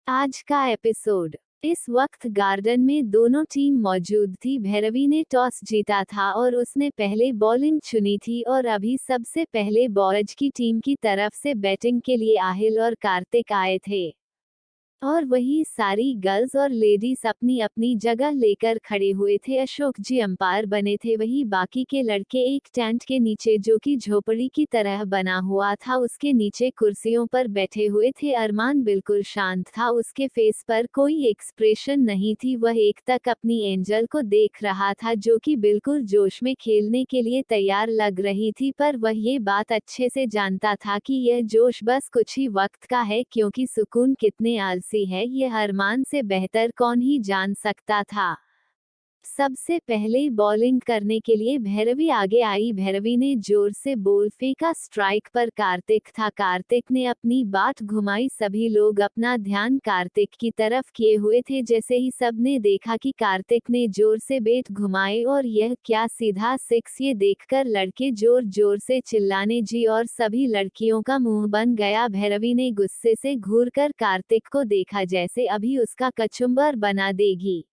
आज का एपिसोड। इस वक्त गार्डन में दोनों टीम मौजूद थी। भैरवी ने टॉस जीता था और उसने पहले बॉलिंग चुनी थी और अभी सबसे पहले बॉयज की टीम की तरफ से बैटिंग के लिए आहिल और कार्तिक आए थे। और वही सारी गर्ल्स और लेडीज अपनी अपनी जगह लेकर खड़े हुए थे। अशोक जी अंपायर बने थे, वही बाकी के लड़के एक टेंट के नीचे जो कि झोपड़ी की तरह बना हुआ था उसके नीचे कुर्सियों पर बैठे हुए थे। अरमान बिल्कुल शांत था, उसके फेस पर कोई एक्सप्रेशन नहीं थी। वह एक तक अपनी एंजल को देख रहा था जो कि बिल्कुल जोश में खेलने के लिए तैयार लग रही थी, पर वह ये बात अच्छे से जानता था कि यह जोश बस कुछ ही वक्त का है, क्योंकि सुकून कितने आलसी है यह अरमान से बेहतर कौन ही जान सकता था। सबसे पहले बॉलिंग करने के लिए भैरवी आगे आई। भैरवी ने जोर से बॉल फेंका, स्ट्राइक पर कार्तिक था। कार्तिक ने अपनी बाट घुमाई, सभी लोग अपना ध्यान कार्तिक की तरफ किए हुए थे। जैसे ही सबने देखा कि कार्तिक ने जोर से बैट घुमाए और यह क्या सीधा सिक्स, ये देखकर लड़के जोर जोर से चिल्लाने जी और सभी लड़कियों का मुंह बन गया। भैरवी ने गुस्से से घूरकर कार्तिक को देखा जैसे अभी उसका कचुम्बर बना देगी।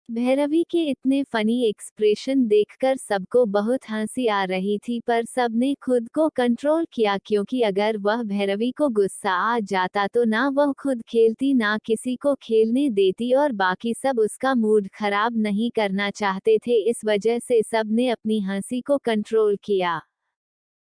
भैरवी के इतने फनी एक्सप्रेशन देखकर सबको बहुत हंसी आ रही थी, पर सबने खुद को कंट्रोल किया, क्योंकि अगर वह भैरवी को गुस्सा आ जाता तो ना वह खुद खेलती ना किसी को खेलने देती, और बाकी सब उसका मूड खराब नहीं करना चाहते थे। इस वजह से सबने अपनी हंसी को कंट्रोल किया।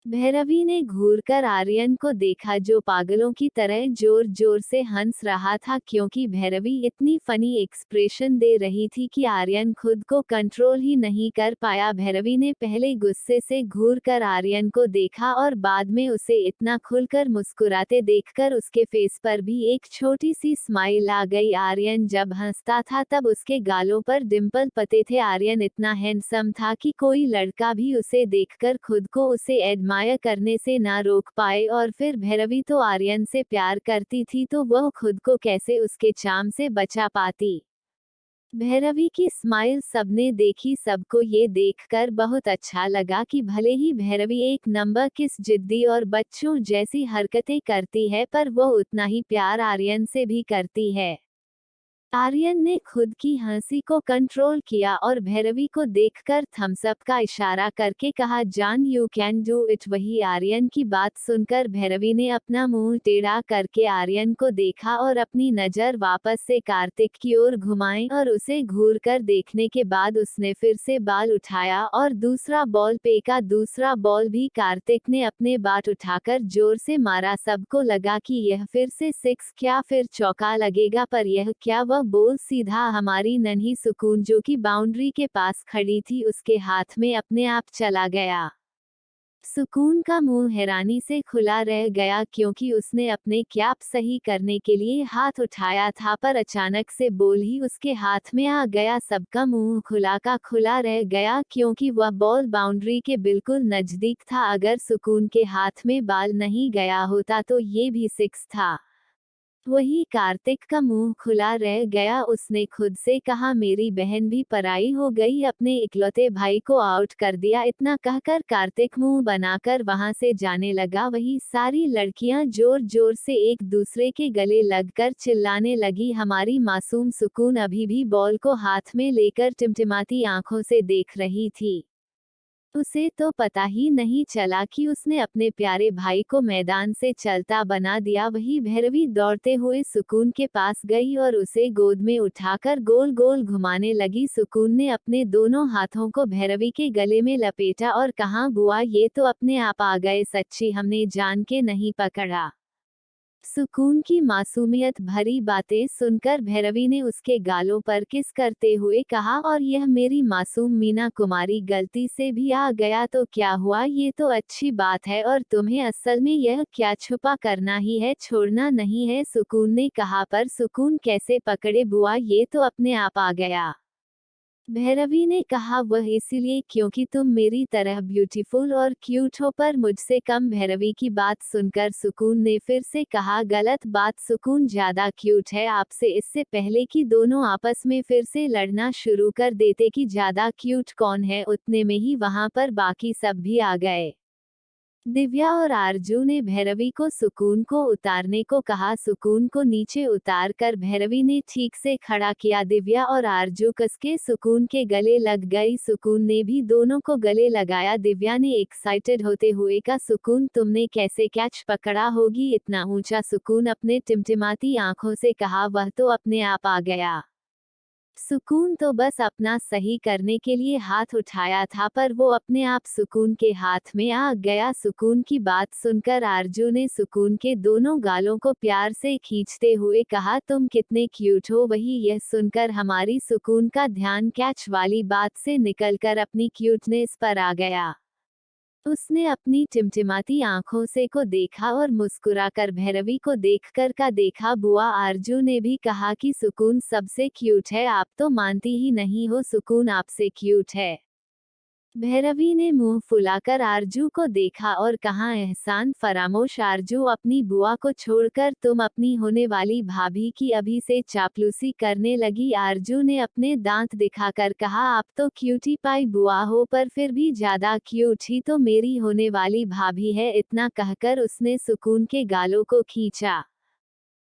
भैरवी ने घूरकर आर्यन को देखा जो पागलों की तरह जोर जोर से हंस रहा था, क्योंकि भैरवी इतनी फनी एक्सप्रेशन दे रही थी कि आर्यन खुद को कंट्रोल ही नहीं कर पाया। भैरवी ने पहले गुस्से से घूरकर आर्यन को देखा और बाद में उसे इतना खुलकर मुस्कुराते देखकर उसके फेस पर भी एक छोटी सी स्माइल आ गई। आर्यन जब हंसता था तब उसके गालों पर डिंपल पते थे। आर्यन इतना हैंडसम था कि कोई लड़का भी उसे देखकर खुद को उसे एडमायर करने से ना रोक पाए, और फिर भैरवी तो आर्यन से प्यार करती थी तो वह खुद को कैसे उसके चाम से बचा पाती। भैरवी की स्माइल सबने देखी, सबको ये देखकर बहुत अच्छा लगा कि भले ही भैरवी एक नंबर किस जिद्दी और बच्चों जैसी हरकतें करती है, पर वह उतना ही प्यार आर्यन से भी करती है। आर्यन ने खुद की हंसी को कंट्रोल किया और भैरवी को देखकर थम्स अप का इशारा करके कहा, जान यू कैन डू इट। वही आर्यन की बात सुनकर भैरवी ने अपना मुंह टेढ़ा करके आर्यन को देखा और अपनी नजर वापस से कार्तिक की ओर घुमाई, और उसे घूरकर देखने के बाद उसने फिर से बॉल उठाया और दूसरा बॉल फेंका। दूसरा बॉल भी कार्तिक ने अपने बाट उठाकर जोर से मारा। सबको लगा कि यह फिर से सिक्स क्या फिर चौका लगेगा, पर यह क्या, वह बॉल सीधा हमारी नन्ही सुकून जो कि बाउंड्री के पास खड़ी थी उसके हाथ में अपने आप चला गया। सुकून का मुंह हैरानी से खुला रह गया, क्योंकि उसने अपने कैप सही करने के लिए हाथ उठाया था, पर अचानक से बॉल ही उसके हाथ में आ गया। सबका मुंह खुला का खुला रह गया, क्योंकि वह बॉल बाउंड्री के बिल्कुल नजदीक था। अगर सुकून के हाथ में बॉल नहीं गया होता तो ये भी सिक्स था। वही कार्तिक का मुंह खुला रह गया। उसने खुद से कहा, मेरी बहन भी पराई हो गई, अपने इकलौते भाई को आउट कर दिया। इतना कहकर कार्तिक मुंह बनाकर वहां से जाने लगा। वही सारी लड़कियां जोर जोर से एक दूसरे के गले लगकर चिल्लाने लगी। हमारी मासूम सुकून अभी भी बॉल को हाथ में लेकर टिमटिमाती आंखों से देख रही थी। उसे तो पता ही नहीं चला कि उसने अपने प्यारे भाई को मैदान से चलता बना दिया। वही भैरवी दौड़ते हुए सुकून के पास गई और उसे गोद में उठाकर गोल गोल घुमाने लगी। सुकून ने अपने दोनों हाथों को भैरवी के गले में लपेटा और कहा, बुआ ये तो अपने आप आ गए, सच्ची हमने जान के नहीं पकड़ा। सुकून की मासूमियत भरी बातें सुनकर भैरवी ने उसके गालों पर किस करते हुए कहा, और यह मेरी मासूम मीना कुमारी गलती से भी आ गया तो क्या हुआ, ये तो अच्छी बात है, और तुम्हें असल में यह क्या छुपा करना ही है, छोड़ना नहीं है। सुकून ने कहा, पर सुकून कैसे पकड़े बुआ, ये तो अपने आप आ गया। भैरवी ने कहा, वह इसीलिए क्योंकि तुम मेरी तरह ब्यूटीफुल और क्यूट हो, पर मुझसे कम। भैरवी की बात सुनकर सुकून ने फिर से कहा, गलत बात, सुकून ज्यादा क्यूट है आपसे। इससे पहले कि दोनों आपस में फिर से लड़ना शुरू कर देते कि ज्यादा क्यूट कौन है, उतने में ही वहां पर बाकी सब भी आ गए। दिव्या और आरजू ने भैरवी को सुकून को उतारने को कहा। सुकून को नीचे उतार कर भैरवी ने ठीक से खड़ा किया। दिव्या और आरजू कसके सुकून के गले लग गई। सुकून ने भी दोनों को गले लगाया। दिव्या ने एक्साइटेड होते हुए कहा, सुकून तुमने कैसे कैच पकड़ा होगी इतना ऊंचा। सुकून अपने टिमटिमाती आंखों से कहा, वह तो अपने आप आ गया। सुकून तो बस अपना सही करने के लिए हाथ उठाया था, पर वो अपने आप सुकून के हाथ में आ गया। सुकून की बात सुनकर आरजू ने सुकून के दोनों गालों को प्यार से खींचते हुए कहा, तुम कितने क्यूट हो। वही यह सुनकर हमारी सुकून का ध्यान कैच वाली बात से निकलकर अपनी क्यूटनेस पर आ गया। उसने अपनी टिमटिमाती आंखों से को देखा और मुस्कुराकर भैरवी को देखकर का देखा। बुआ आरजू ने भी कहा कि सुकून सबसे क्यूट है, आप तो मानती ही नहीं हो सुकून आपसे क्यूट है। भैरवी ने मुंह फुलाकर आरजू को देखा और कहा, एहसान फरामोश आरजू, अपनी बुआ को छोड़कर तुम अपनी होने वाली भाभी की अभी से चापलूसी करने लगी। आरजू ने अपने दांत दिखाकर कहा, आप तो क्यूटी पाई बुआ हो, पर फिर भी ज्यादा क्यूट ही तो मेरी होने वाली भाभी है। इतना कहकर उसने सुकून के गालों को खींचा।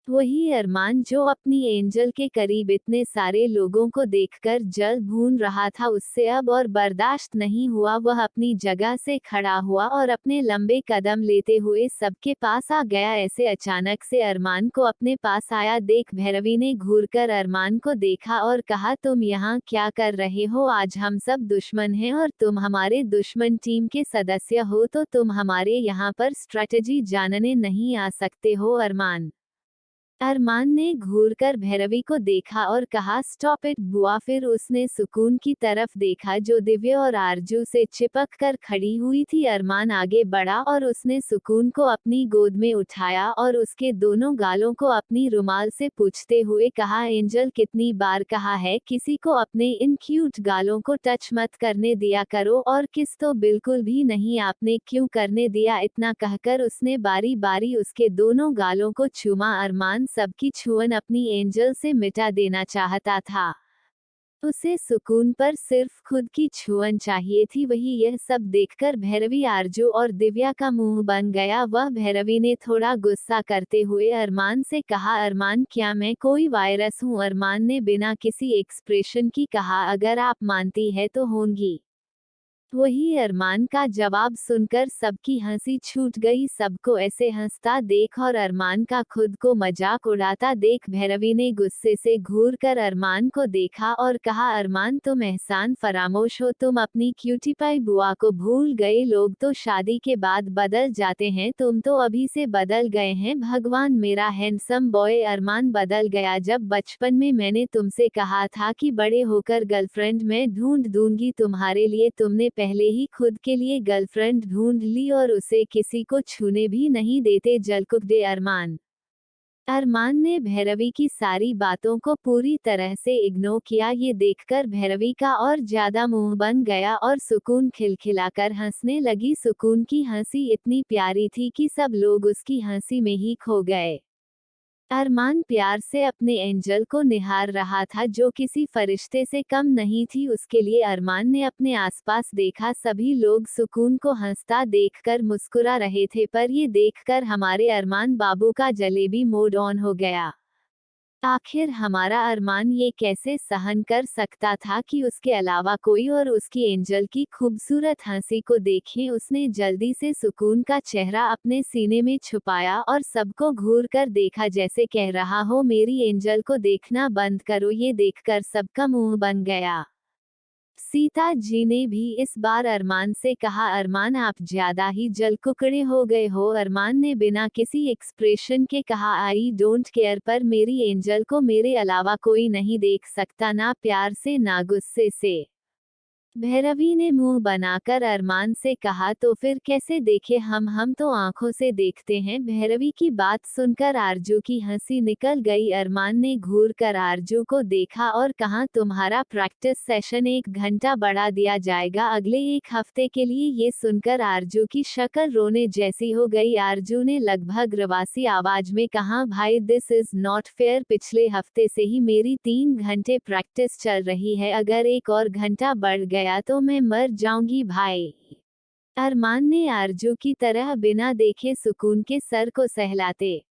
वही अरमान जो अपनी एंजल के करीब इतने सारे लोगों को देखकर जल भून रहा था, उससे अब और बर्दाश्त नहीं हुआ। वह अपनी जगह से खड़ा हुआ और अपने लंबे कदम लेते हुए सबके पास आ गया। ऐसे अचानक से अरमान को अपने पास आया देख भैरवी ने घूरकर अरमान को देखा और कहा, तुम यहाँ क्या कर रहे हो। आज हम सब दुश्मन हैं और तुम हमारे दुश्मन टीम के सदस्य हो, तो तुम हमारे यहाँ पर स्ट्रेटजी जानने नहीं आ सकते हो। अरमान ने घूरकर भैरवी को देखा और कहा, स्टॉप इट बुआ। फिर उसने सुकून की तरफ देखा जो दिव्या और आरजू से चिपक कर खड़ी हुई थी। अरमान आगे बढ़ा और उसने सुकून को अपनी गोद में उठाया और उसके दोनों गालों को अपनी रुमाल से पूछते हुए कहा, एंजल कितनी बार कहा है किसी को अपने इन क्यूट गालों को टच मत करने दिया करो, और किस तो बिल्कुल भी नहीं, आपने क्यों करने दिया। इतना कहकर उसने बारी बारी उसके दोनों गालों को चूमा। अरमान सबकी छुअन अपनी एंजल से मिटा देना चाहता था। उसे सुकून पर सिर्फ खुद की छुअन चाहिए थी। वही यह सब देखकर भैरवी, आरजू और दिव्या का मुंह बन गया। वह भैरवी ने थोड़ा गुस्सा करते हुए अरमान से कहा, अरमान क्या मैं कोई वायरस हूँ। अरमान ने बिना किसी एक्सप्रेशन की कहा, अगर आप मानती है तो होंगी। वही अरमान का जवाब सुनकर सबकी हंसी छूट गई। सबको ऐसे हंसता देख और अरमान का खुद को मजाक उड़ाता देख भैरवी ने गुस्से से घूर कर अरमान को देखा और कहा, अरमान तुम एहसान फरामोश हो, तुम अपनी क्यूटी पाई बुआ को भूल गए। लोग तो शादी के बाद बदल जाते हैं, तुम तो अभी से बदल गए हैं। भगवान, मेरा हैंडसम बॉय अरमान बदल गया। जब बचपन में मैंने तुमसे कहा था कि बड़े होकर गर्लफ्रेंड मैं ढूंढ दूंगी तुम्हारे लिए, तुमने पहले ही खुद के लिए गर्लफ्रेंड ढूंढ ली और उसे किसी को छूने भी नहीं देते। जलकुक दे अरमान। अरमान ने भैरवी की सारी बातों को पूरी तरह से इग्नोर किया। ये देखकर भैरवी का और ज्यादा मुंह बन गया और सुकून खिलखिलाकर हंसने लगी। सुकून की हंसी इतनी प्यारी थी कि सब लोग उसकी हंसी में ही खो गए। अरमान प्यार से अपने एंजल को निहार रहा था जो किसी फरिश्ते से कम नहीं थी उसके लिए। अरमान ने अपने आसपास देखा, सभी लोग सुकून को हंसता देखकर मुस्कुरा रहे थे, पर ये देखकर हमारे अरमान बाबू का जलेबी मोड ऑन हो गया। आखिर हमारा अरमान ये कैसे सहन कर सकता था कि उसके अलावा कोई और उसकी एंजल की खूबसूरत हंसी को देखे। उसने जल्दी से सुकून का चेहरा अपने सीने में छुपाया और सबको घूर कर देखा, जैसे कह रहा हो, मेरी एंजल को देखना बंद करो। ये देखकर सबका मुंह बन गया। सीता जी ने भी इस बार अरमान से कहा, अरमान आप ज्यादा ही जलकुकड़े हो गए हो। अरमान ने बिना किसी एक्सप्रेशन के कहा, आई डोंट केयर, पर मेरी एंजल को मेरे अलावा कोई नहीं देख सकता, ना प्यार से ना गुस्से से। भैरवी ने मुंह बनाकर अरमान से कहा, तो फिर कैसे देखे हम तो आंखों से देखते हैं। भैरवी की बात सुनकर आरजू की हंसी निकल गई। अरमान ने घूर कर आरजू को देखा और कहा, तुम्हारा प्रैक्टिस सेशन 1 घंटा बढ़ा दिया जाएगा अगले 1 हफ्ते के लिए। ये सुनकर आरजू की शक्ल रोने जैसी हो गई। आरजू ने लगभग रवासी आवाज में कहा, भाई दिस इज नॉट फेयर, पिछले हफ्ते से ही मेरी 3 घंटे प्रैक्टिस चल रही है, अगर 1 और घंटा बढ़ गया तो मैं मर जाऊंगी भाई। अरमान ने आरजू की तरह बिना देखे सुकून के सर को सहलाते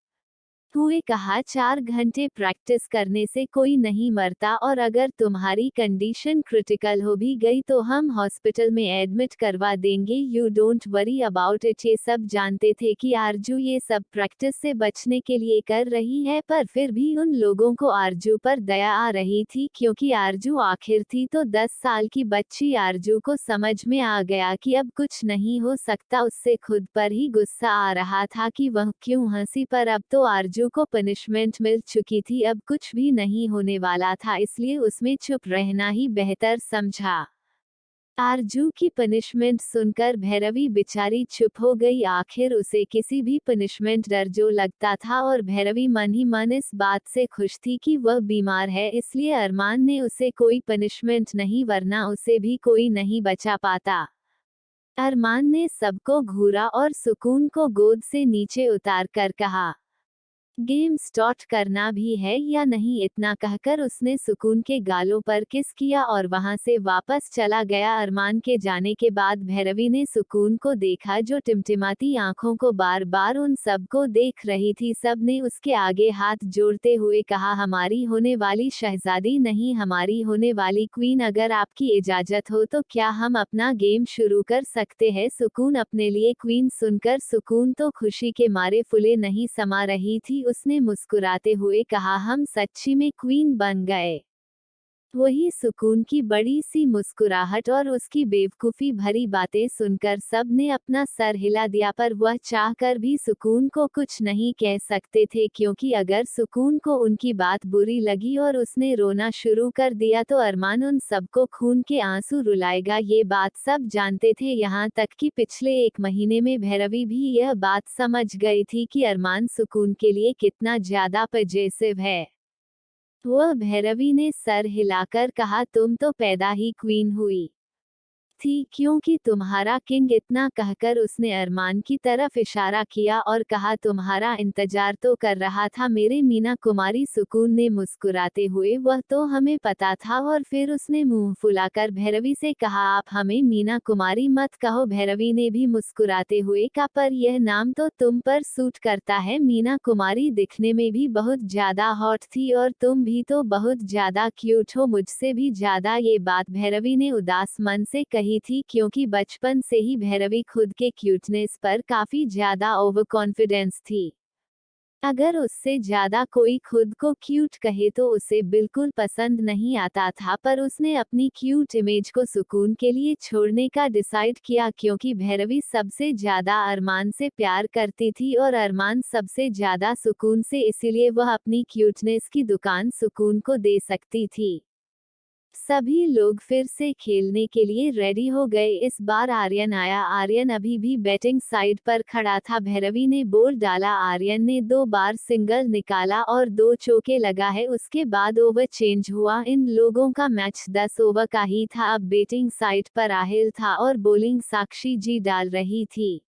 हुए कहा, 4 घंटे प्रैक्टिस करने से कोई नहीं मरता और अगर तुम्हारी कंडीशन क्रिटिकल हो भी गई तो हम हॉस्पिटल में एडमिट करवा देंगे, you don't worry about it. ये सब जानते थे कि आरजू ये सब प्रैक्टिस से बचने के लिए कर रही है, पर फिर भी उन लोगों को आरजू पर दया आ रही थी क्योंकि आरजू आखिर थी तो 10 साल की बच्ची। आरजू को समझ में आ गया कि अब कुछ नहीं हो सकता, उससे खुद पर ही गुस्सा आ रहा था कि वह क्यों हंसी, पर अब तो आरजू को पनिशमेंट मिल चुकी थी, अब कुछ भी नहीं होने वाला था, इसलिए उसमें चुप रहना ही बेहतर समझा। आरजू की पनिशमेंट सुनकर भैरवी बेचारी चुप हो गई। आखिर उसे किसी भी पनिशमेंट डर जो लगता था और भैरवी मन ही मन इस बात से खुश थी कि वह बीमार है, इसलिए अरमान ने उसे कोई पनिशमेंट नहीं, वरना उसे भी कोई नहीं बचा पाता। अरमान ने सबको घूरा और सुकून को गोद से नीचे उतार कर कहा, गेम स्टार्ट करना भी है या नहीं। इतना कहकर उसने सुकून के गालों पर किस किया और वहां से वापस चला गया। अरमान के जाने के बाद भैरवी ने सुकून को देखा जो टिमटिमाती आंखों को बार बार उन सबको देख रही थी। सब ने उसके आगे हाथ जोड़ते हुए कहा, हमारी होने वाली शहजादी नहीं, हमारी होने वाली क्वीन, अगर आपकी इजाजत हो तो क्या हम अपना गेम शुरू कर सकते हैं। सुकून अपने लिए क्वीन सुनकर सुकून तो खुशी के मारे फुले नहीं समा रही थी। उसने मुस्कुराते हुए कहा, हम सच्ची में क्वीन बन गए। वही सुकून की बड़ी सी मुस्कुराहट और उसकी बेवकूफ़ी भरी बातें सुनकर सब ने अपना सर हिला दिया, पर वह चाहकर भी सुकून को कुछ नहीं कह सकते थे क्योंकि अगर सुकून को उनकी बात बुरी लगी और उसने रोना शुरू कर दिया तो अरमान उन सबको खून के आंसू रुलाएगा। ये बात सब जानते थे, यहाँ तक कि पिछले 1 महीने में भैरवी भी यह बात समझ गई थी कि अरमान सुकून के लिए कितना ज्यादा पजेसिव है। वह भैरवी ने सर हिलाकर कहा, तुम तो पैदा ही क्वीन हुई थी क्योंकि तुम्हारा किंग। इतना कहकर उसने अरमान की तरफ इशारा किया और कहा, तुम्हारा इंतजार तो कर रहा था मेरे मीना कुमारी। सुकून ने मुस्कुराते हुए, वह तो हमें पता था। और फिर उसने मुंह फुलाकर भैरवी से कहा, आप हमें मीना कुमारी मत कहो। भैरवी ने भी मुस्कुराते हुए कहा, पर यह नाम तो तुम पर सूट करता है। मीना कुमारी दिखने में भी बहुत ज्यादा हॉट थी और तुम भी तो बहुत ज्यादा क्यूट हो, मुझसे भी ज्यादा। ये बात भैरवी ने उदास मन से कही थी क्योंकि बचपन से ही भैरवी खुद के क्यूटनेस पर काफी ज्यादा ओवर कॉन्फिडेंस थी। अगर उससे ज्यादा कोई खुद को क्यूट कहे तो उसे बिल्कुल पसंद नहीं आता था, पर उसने अपनी क्यूट इमेज को सुकून के लिए छोड़ने का डिसाइड किया क्योंकि भैरवी सबसे ज्यादा अरमान से प्यार करती थी और अरमान सबसे ज्यादा सुकून से, इसीलिए वह अपनी क्यूटनेस की दुकान सुकून को दे सकती थी। सभी लोग फिर से खेलने के लिए रेडी हो गए। इस बार आर्यन आया। आर्यन अभी भी बैटिंग साइड पर खड़ा था। भैरवी ने बॉल डाला, आर्यन ने 2 बार सिंगल निकाला और 2 चौके लगा है। उसके बाद ओवर चेंज हुआ। इन लोगों का मैच 10 ओवर का ही था। अब बैटिंग साइड पर आहिल था और बॉलिंग साक्षी जी डाल रही थी।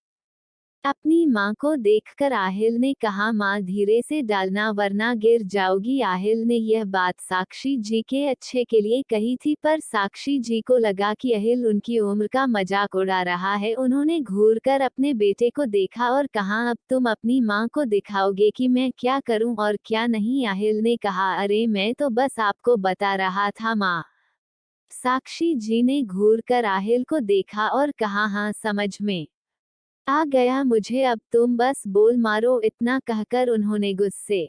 अपनी माँ को देखकर आहिल ने कहा, माँ धीरे से डालना वरना गिर जाओगी। आहिल ने यह बात साक्षी जी के अच्छे के लिए कही थी, पर साक्षी जी को लगा कि आहिल उनकी उम्र का मजाक उड़ा रहा है। उन्होंने घूरकर अपने बेटे को देखा और कहा, अब तुम अपनी माँ को दिखाओगे कि मैं क्या करूं और क्या नहीं। आहिल ने कहा, अरे मैं तो बस आपको बता रहा था माँ। साक्षी जी ने घूरकर आहिल को देखा और कहा, हाँ समझ में आ गया मुझे, अब तुम बस बोल मारो। इतना कहकर उन्होंने गुस्से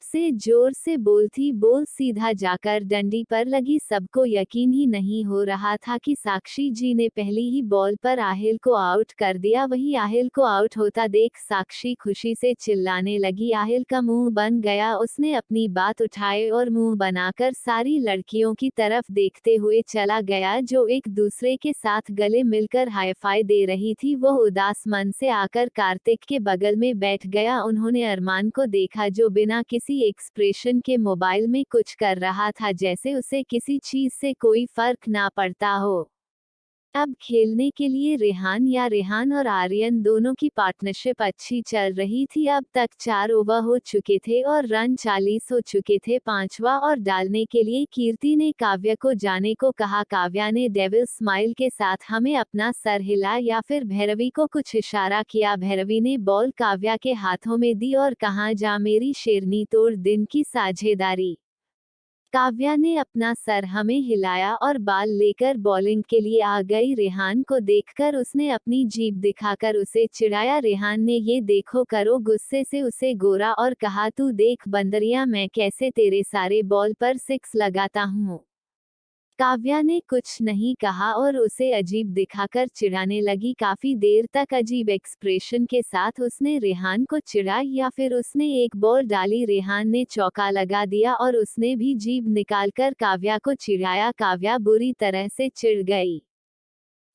से जोर से बोल सीधा जाकर डंडी पर लगी। सबको यकीन ही नहीं हो रहा था कि साक्षी जी ने पहली ही बॉल पर आहिल को आउट कर दिया। वही आहिल को आउट होता देख साक्षी खुशी से चिल्लाने लगी। आहिल का मुंह बन गया। उसने अपनी बात उठाए और मुंह बनाकर सारी लड़कियों की तरफ देखते हुए चला गया जो एक दूसरे के साथ गले मिलकर हाईफाई दे रही थी। वह उदास मन से आकर कार्तिक के बगल में बैठ गया। उन्होंने अरमान को देखा जो बिना किसी एक्सप्रेशन के मोबाइल में कुछ कर रहा था, जैसे उसे किसी चीज से कोई फर्क ना पड़ता हो। अब खेलने के लिए रेहान और आर्यन दोनों की पार्टनरशिप अच्छी चल रही थी। अब तक 4 ओवर हो चुके थे और रन 40 हो चुके थे। पांचवा और डालने के लिए कीर्ति ने काव्या को जाने को कहा। काव्या ने डेविल स्माइल के साथ हमें अपना सर हिला या फिर भैरवी को कुछ इशारा किया। भैरवी ने बॉल काव्या के हाथों में दी और कहा, जा मेरी शेरनी, तोड़ दिन की साझेदारी। काव्या ने अपना सर हमें हिलाया और बाल लेकर बॉलिंग के लिए आ गई। रेहान को देखकर उसने अपनी जीभ दिखाकर उसे चिढ़ाया। रेहान ने ये देखो करो गुस्से से उसे गोरा और कहा, तू देख बंदरिया, मैं कैसे तेरे सारे बॉल पर सिक्स लगाता हूँ। काव्या ने कुछ नहीं कहा और उसे अजीब दिखाकर चिढ़ाने लगी। काफी देर तक अजीब एक्सप्रेशन के साथ उसने रेहान को चिढ़ा या फिर उसने एक बॉल डाली। रेहान ने चौका लगा दिया और उसने भी जीभ निकालकर काव्या को चिढ़ाया। काव्या बुरी तरह से चिढ़ गई।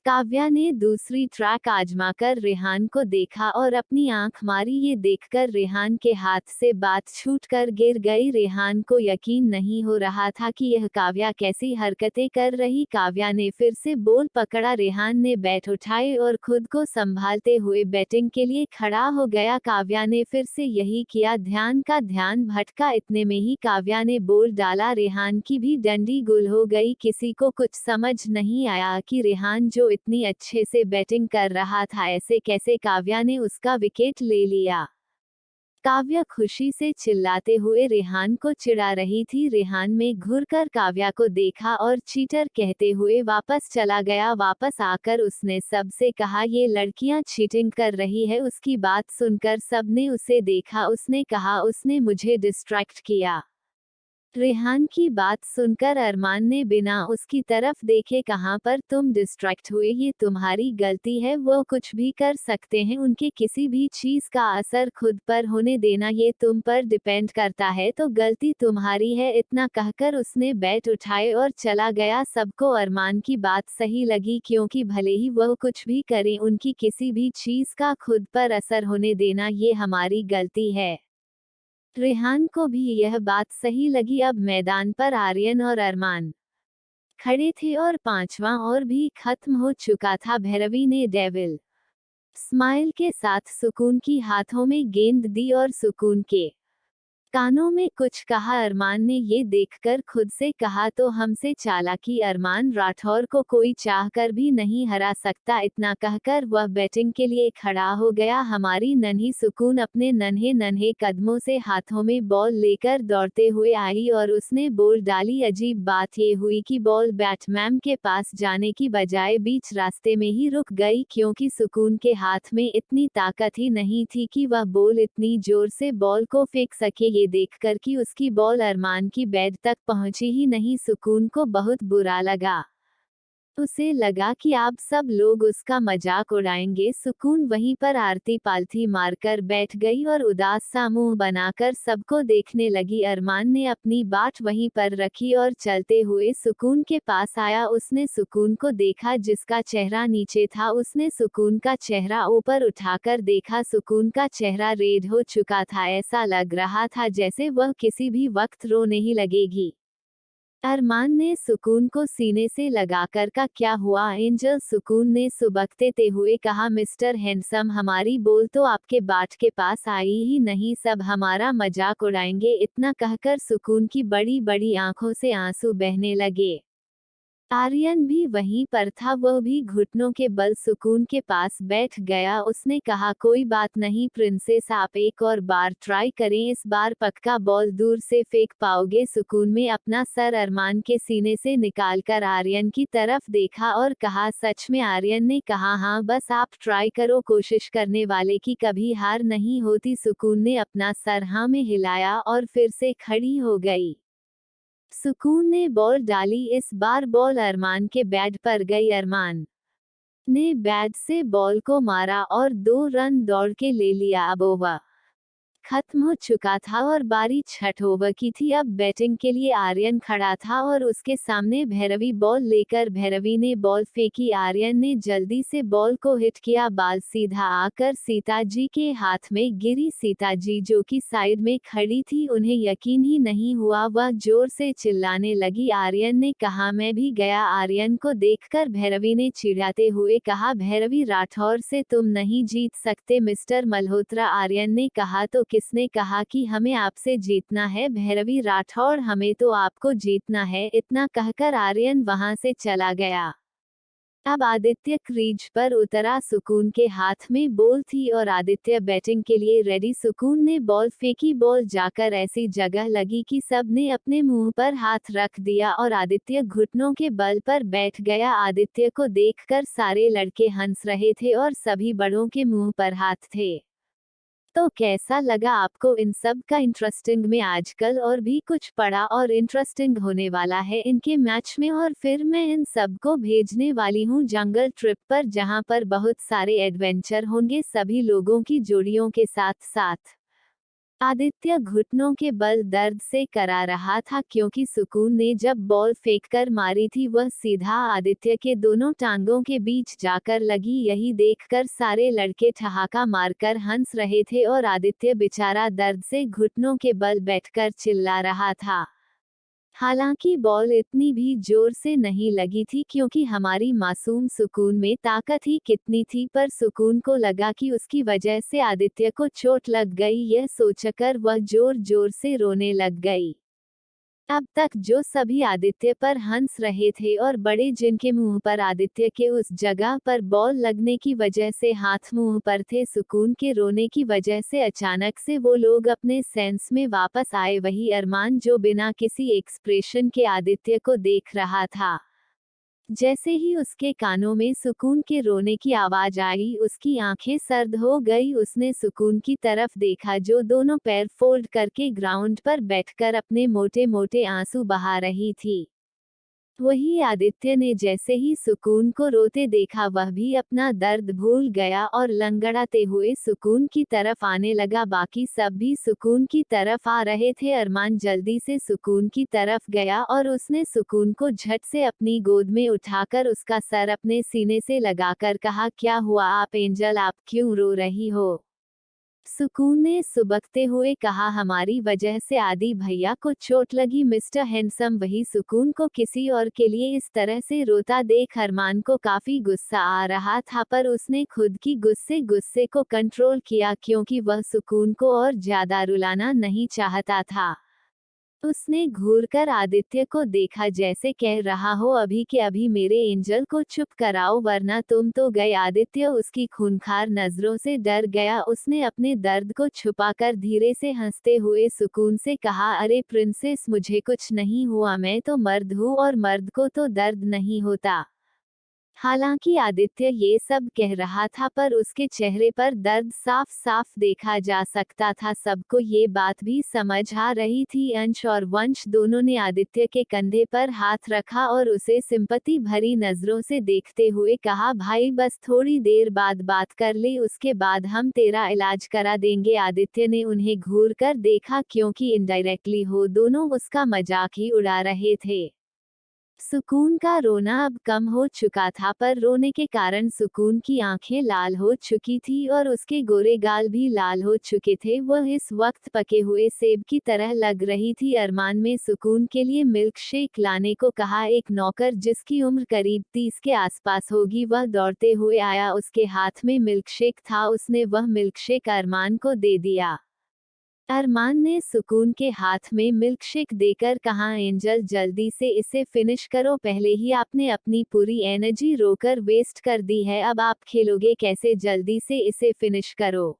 काव्या ने दूसरी ट्रैक आजमाकर रेहान को देखा और अपनी आंख मारी। ये देखकर रेहान के हाथ से बात छूटकर गिर गई। रेहान को यकीन नहीं हो रहा था कि यह काव्या कैसी हरकतें कर रही। काव्या ने फिर से बॉल पकड़ा। रेहान ने बैट उठाए और खुद को संभालते हुए बैटिंग के लिए खड़ा हो गया। काव्या ने फिर से यही किया। ध्यान भटका। इतने में ही काव्या ने बॉल डाला। रेहान की भी डंडी गुल हो गई। किसी को कुछ समझ नहीं आया कि रेहान जो इतनी अच्छे से बैटिंग कर रहा था, ऐसे कैसे काव्या ने उसका विकेट ले लिया। काव्या खुशी से चिल्लाते हुए रेहान को चिढ़ा रही थी। रेहान में घुरकर काव्या को देखा और चीटर कहते हुए वापस चला गया। वापस आकर उसने सबसे कहा, ये लड़कियां चीटिंग कर रही है। उसकी बात सुनकर सबने उसे देखा। उसने कहा, उसने मुझे डिस्ट्रैक्ट किया। रेहान की बात सुनकर अरमान ने बिना उसकी तरफ देखे कहा, पर तुम डिस्ट्रैक्ट हुए, ये तुम्हारी गलती है। वो कुछ भी कर सकते हैं, उनके किसी भी चीज का असर खुद पर होने देना ये तुम पर डिपेंड करता है, तो गलती तुम्हारी है। इतना कहकर उसने बैट उठाए और चला गया। सबको अरमान की बात सही लगी, क्योंकि भले ही वह कुछ भी करें, उनकी किसी भी चीज का खुद पर असर होने देना ये हमारी गलती है। रेहान को भी यह बात सही लगी। अब मैदान पर आर्यन और अरमान खड़े थे और पांचवा ओवर भी खत्म हो चुका था। भैरवी ने डेविल स्माइल के साथ सुकून की हाथों में गेंद दी और सुकून के कानों में कुछ कहा। अरमान ने ये देखकर खुद से कहा, तो हमसे चालाकी, अरमान राठौर को कोई चाहकर भी नहीं हरा सकता। इतना कहकर वह बैटिंग के लिए खड़ा हो गया। हमारी नन्ही सुकून अपने नन्हे नन्हे कदमों से हाथों में बॉल लेकर दौड़ते हुए आई और उसने बॉल डाली। अजीब बात ये हुई कि बॉल बैट्समैन के पास जाने की बजाय बीच रास्ते में ही रुक गई, क्योंकि सुकून के हाथ में इतनी ताकत ही नहीं थी कि वह बॉल इतनी जोर से बॉल को फेंक सके। ये देखकर कि उसकी बॉल अरमान की बैट तक पहुंची ही नहीं, सुकून को बहुत बुरा लगा। उसे लगा कि आप सब लोग उसका मजाक उड़ाएंगे। सुकून वहीं पर आरती पालथी मारकर बैठ गई और उदास सा मुंह बनाकर सबको देखने लगी। अरमान ने अपनी बाट वहीं पर रखी और चलते हुए सुकून के पास आया। उसने सुकून को देखा, जिसका चेहरा नीचे था। उसने सुकून का चेहरा ऊपर उठाकर देखा। सुकून का चेहरा रेड हो चुका था। ऐसा लग रहा था जैसे वह किसी भी वक्त रोने ही लगेगी। अरमान ने सुकून को सीने से लगाकर का, क्या हुआ एंजल? सुकून ने सुबकते हुए कहा, मिस्टर हैंडसम, हमारी बॉल तो आपके बाट के पास आई ही नहीं, सब हमारा मजाक उड़ाएंगे। इतना कहकर सुकून की बड़ी बड़ी आंखों से आंसू बहने लगे। आर्यन भी वहीं पर था। वह भी घुटनों के बल सुकून के पास बैठ गया। उसने कहा, कोई बात नहीं प्रिंसेस, आप एक और बार ट्राई करें, इस बार पक्का बॉल दूर से फेंक पाओगे। सुकून में अपना सर अरमान के सीने से निकालकर आर्यन की तरफ देखा और कहा, सच में? आर्यन ने कहा, हाँ, बस आप ट्राई करो, कोशिश करने वाले की कभी हार नहीं होती। सुकून ने अपना सर हाँ में हिलाया और फिर से खड़ी हो गई। सुकून ने बॉल डाली। इस बार बॉल अरमान के बैट पर गई। अरमान ने बैट से बॉल को मारा और 2 रन दौड़ के ले लिया। अब ओवर खत्म हो चुका था और बारी 6 ओवर की थी। अब बैटिंग के लिए आर्यन खड़ा था और उसके सामने भैरवी बॉल लेकर भैरवी ने बॉल फेंकी। आर्यन ने जल्दी से बॉल को हिट किया, बाल सीधा आकर सीताजी के हाथ में गिरी। सीताजी जो कि साइड में खड़ी थी, उन्हें यकीन ही नहीं हुआ, वह जोर से चिल्लाने लगी। आर्यन ने कहा मैं भी गया। आर्यन को देखकर भैरवी ने चिढ़ाते हुए कहा, भैरवी राठौर से तुम नहीं जीत सकते मिस्टर मल्होत्रा। आर्यन ने कहा, तो किसने कहा कि हमें आपसे जीतना है भैरवी राठौर, हमें तो आपको जीतना है। इतना कहकर आर्यन वहां से चला गया। अब आदित्य क्रीज पर उतरा। सुकून के हाथ में बॉल थी और आदित्य बैटिंग के लिए रेडी। सुकून ने बॉल फेंकी, बॉल जाकर ऐसी जगह लगी कि सब ने अपने मुंह पर हाथ रख दिया और आदित्य घुटनों के बल पर बैठ गया। आदित्य को देखकर सारे लड़के हंस रहे थे और सभी बड़ों के मुंह पर हाथ थे। तो कैसा लगा आपको इन सब का इंटरेस्टिंग में आजकल और भी कुछ पड़ा और इंटरेस्टिंग होने वाला है इनके मैच में, और फिर मैं इन सब को भेजने वाली हूँ जंगल ट्रिप पर, जहाँ पर बहुत सारे एडवेंचर होंगे सभी लोगों की जोड़ियों के साथ साथ। आदित्य घुटनों के बल दर्द से करा रहा था क्योंकि सुकून ने जब बॉल फेंककर मारी थी वह सीधा आदित्य के दोनों टांगों के बीच जाकर लगी। यही देखकर सारे लड़के ठहाका मारकर हंस रहे थे और आदित्य बेचारा दर्द से घुटनों के बल बैठकर चिल्ला रहा था। हालांकि बॉल इतनी भी जोर से नहीं लगी थी क्योंकि हमारी मासूम सुकून में ताकत ही कितनी थी, पर सुकून को लगा कि उसकी वजह से आदित्य को चोट लग गई। यह सोचकर वह जोर जोर से रोने लग गई। अब तक जो सभी आदित्य पर हंस रहे थे और बड़े जिनके मुंह पर आदित्य के उस जगह पर बॉल लगने की वजह से हाथ मुंह पर थे, सुकून के रोने की वजह से अचानक से वो लोग अपने सेंस में वापस आए। वही अरमान जो बिना किसी एक्सप्रेशन के आदित्य को देख रहा था। जैसे ही उसके कानों में सुकून के रोने की आवाज आई, उसकी आंखें सर्द हो गई। उसने सुकून की तरफ देखा जो दोनों पैर फोल्ड करके ग्राउंड पर बैठकर अपने मोटे मोटे आंसू बहा रही थी। वही आदित्य ने जैसे ही सुकून को रोते देखा, वह भी अपना दर्द भूल गया और लंगड़ाते हुए सुकून की तरफ आने लगा। बाकी सब भी सुकून की तरफ आ रहे थे। अरमान जल्दी से सुकून की तरफ गया और उसने सुकून को झट से अपनी गोद में उठाकर उसका सर अपने सीने से लगाकर कहा, क्या हुआ आप एंजल, आप क्यों रो रही हो? सुकून ने सुबकते हुए कहा, हमारी वजह से आदि भैया को चोट लगी मिस्टर हैंडसम। वही सुकून को किसी और के लिए इस तरह से रोता देख अरमान को काफी गुस्सा आ रहा था, पर उसने खुद की गुस्से को कंट्रोल किया क्योंकि वह सुकून को और ज्यादा रुलाना नहीं चाहता था। उसने घूरकर आदित्य को देखा जैसे कह रहा हो अभी के अभी मेरे एंजल को चुप कराओ वरना तुम तो गए। आदित्य उसकी खूंखार नजरों से डर गया। उसने अपने दर्द को छुपाकर धीरे से हंसते हुए सुकून से कहा, अरे प्रिंसेस, मुझे कुछ नहीं हुआ, मैं तो मर्द हूँ और मर्द को तो दर्द नहीं होता। हालांकि आदित्य ये सब कह रहा था पर उसके चेहरे पर दर्द साफ साफ देखा जा सकता था। सबको ये बात भी समझ आ रही थी। अंश और वंश दोनों ने आदित्य के कंधे पर हाथ रखा और उसे सिंपैथी भरी नजरों से देखते हुए कहा, भाई बस थोड़ी देर बाद बात कर ले, उसके बाद हम तेरा इलाज करा देंगे। आदित्य ने उन्हें घूर कर देखा क्योंकि इनडायरेक्टली हो दोनों उसका मजाक ही उड़ा रहे थे। सुकून का रोना अब कम हो चुका था, पर रोने के कारण सुकून की आंखें लाल हो चुकी थी और उसके गोरे गाल भी लाल हो चुके थे। वह इस वक्त पके हुए सेब की तरह लग रही थी। अरमान में सुकून के लिए मिल्क शेक लाने को कहा। एक नौकर जिसकी उम्र करीब 30 के आसपास होगी, वह दौड़ते हुए आया। उसके हाथ में मिल्क शेक था। उसने वह मिल्क शेक अरमान को दे दिया। अरमान ने सुकून के हाथ में मिल्कशेक देकर कहा, एंजल जल्दी से इसे फिनिश करो, पहले ही आपने अपनी पूरी एनर्जी रोकर वेस्ट कर दी है, अब आप खेलोगे कैसे, जल्दी से इसे फिनिश करो।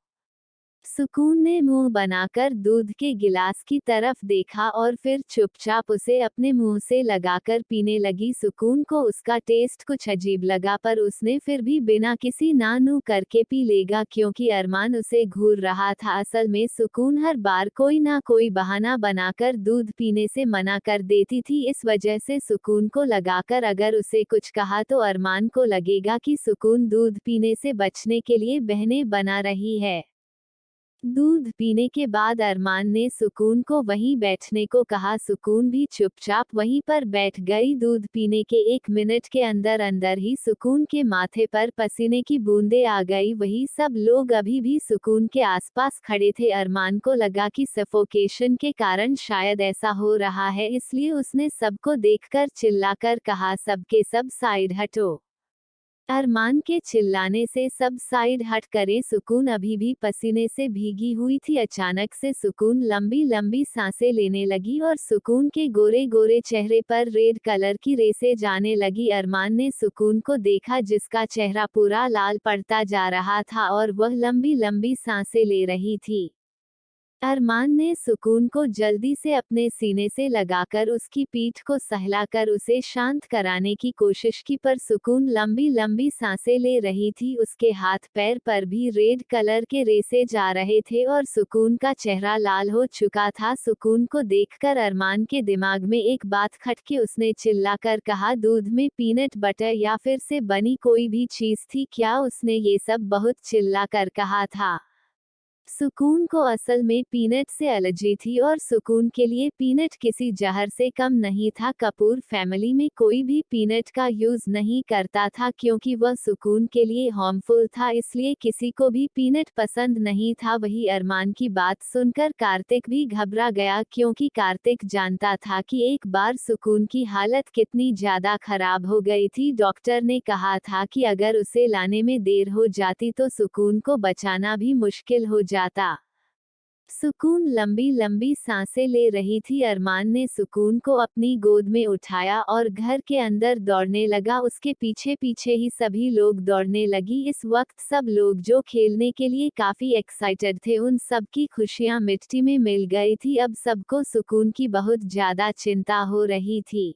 सुकून ने मुंह बनाकर दूध के गिलास की तरफ देखा और फिर चुपचाप उसे अपने मुंह से लगाकर पीने लगी। सुकून को उसका टेस्ट कुछ अजीब लगा, पर उसने फिर भी बिना किसी ना नू करके पी लेगा क्योंकि अरमान उसे घूर रहा था। असल में सुकून हर बार कोई ना कोई बहाना बनाकर दूध पीने से मना कर देती थी। इस वजह से सुकून को लगाकर अगर उसे कुछ कहा तो अरमान को लगेगा कि सुकून दूध पीने से बचने के लिए बहाने बना रही है। दूध पीने के बाद अरमान ने सुकून को वहीं बैठने को कहा। सुकून भी चुपचाप वहीं पर बैठ गई। दूध पीने के 1 मिनट के अंदर अंदर ही सुकून के माथे पर पसीने की बूंदें आ गई। वही सब लोग अभी भी सुकून के आसपास खड़े थे। अरमान को लगा कि सफोकेशन के कारण शायद ऐसा हो रहा है, इसलिए उसने सबको देखकर चिल्लाकर कहा, सबके सब साइड हटो। अरमान के चिल्लाने से सब साइड हट करे। सुकून अभी भी पसीने से भीगी हुई थी। अचानक से सुकून लंबी लंबी सांसें लेने लगी और सुकून के गोरे गोरे चेहरे पर रेड कलर की रेसें जाने लगी। अरमान ने सुकून को देखा, जिसका चेहरा पूरा लाल पड़ता जा रहा था और वह लंबी लंबी सांसें ले रही थी। अरमान ने सुकून को जल्दी से अपने सीने से लगाकर उसकी पीठ को सहलाकर उसे शांत कराने की कोशिश की, पर सुकून लंबी लंबी सांसें ले रही थी। उसके हाथ पैर पर भी रेड कलर के रेसे जा रहे थे और सुकून का चेहरा लाल हो चुका था। सुकून को देखकर अरमान के दिमाग में एक बात खटकी। उसने चिल्लाकर कहा, दूध में पीनट बटर या फिर से बनी कोई भी चीज थी क्या? उसने ये सब बहुत चिल्लाकर कहा था। सुकून को असल में पीनट से एलर्जी थी और सुकून के लिए पीनट किसी जहर से कम नहीं था। कपूर फैमिली में कोई भी पीनट का यूज नहीं करता था क्योंकि वह सुकून के लिए हार्मफुल था, इसलिए किसी को भी पीनट पसंद नहीं था। वही अरमान की बात सुनकर कार्तिक भी घबरा गया, क्योंकि कार्तिक जानता था कि एक बार सुकून की हालत कितनी ज्यादा खराब हो गई थी। डॉक्टर ने कहा था कि अगर उसे लाने में देर हो जाती तो सुकून को बचाना भी मुश्किल हो जाता। सुकून लंबी लंबी सांसें ले रही थी। अरमान ने सुकून को अपनी गोद में उठाया और घर के अंदर दौड़ने लगा। उसके पीछे पीछे ही सभी लोग दौड़ने लगी। इस वक्त सब लोग जो खेलने के लिए काफी एक्साइटेड थे, उन सब की खुशियां मिट्टी में मिल गई थी। अब सबको सुकून की बहुत ज्यादा चिंता हो रही थी।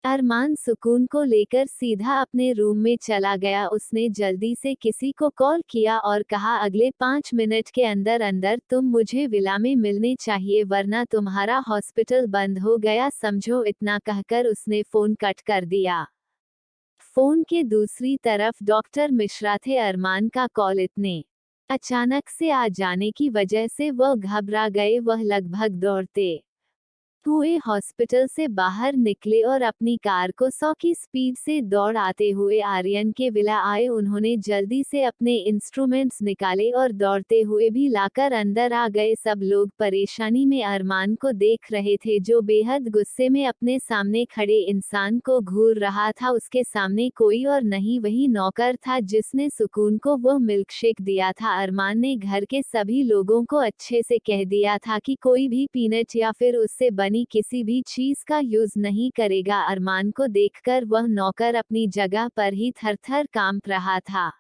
अरमान सुकून को लेकर सीधा अपने रूम में चला गया। उसने जल्दी से किसी को कॉल किया और कहा, अगले 5 मिनट के अंदर अंदर तुम मुझे विला में मिलने चाहिए, वरना तुम्हारा हॉस्पिटल बंद हो गया समझो। इतना कहकर उसने फोन कट कर दिया। फोन के दूसरी तरफ डॉक्टर मिश्रा थे। अरमान का कॉल इतने अचानक से आ जाने की वजह से वह घबरा गए। वह लगभग दौड़ते हुए हॉस्पिटल से बाहर निकले और अपनी कार को 100 की स्पीड से दौड़ आते हुए आर्यन के विला आए। उन्होंने जल्दी से अपने इंस्ट्रूमेंट्स निकाले और दौड़ते हुए भी लाकर अंदर आ गए। सब लोग परेशानी में अरमान को देख रहे थे, जो बेहद गुस्से में अपने सामने खड़े इंसान को घूर रहा था। उसके सामने कोई और नहीं, वही नौकर था जिसने सुकून को वह मिल्कशेक दिया था। अरमान ने घर के सभी लोगों को अच्छे से कह दिया था कि कोई भी पीनट या फिर उससे किसी भी चीज का यूज नहीं करेगा। अरमान को देखकर वह नौकर अपनी जगह पर ही थर-थर कांप रहा था।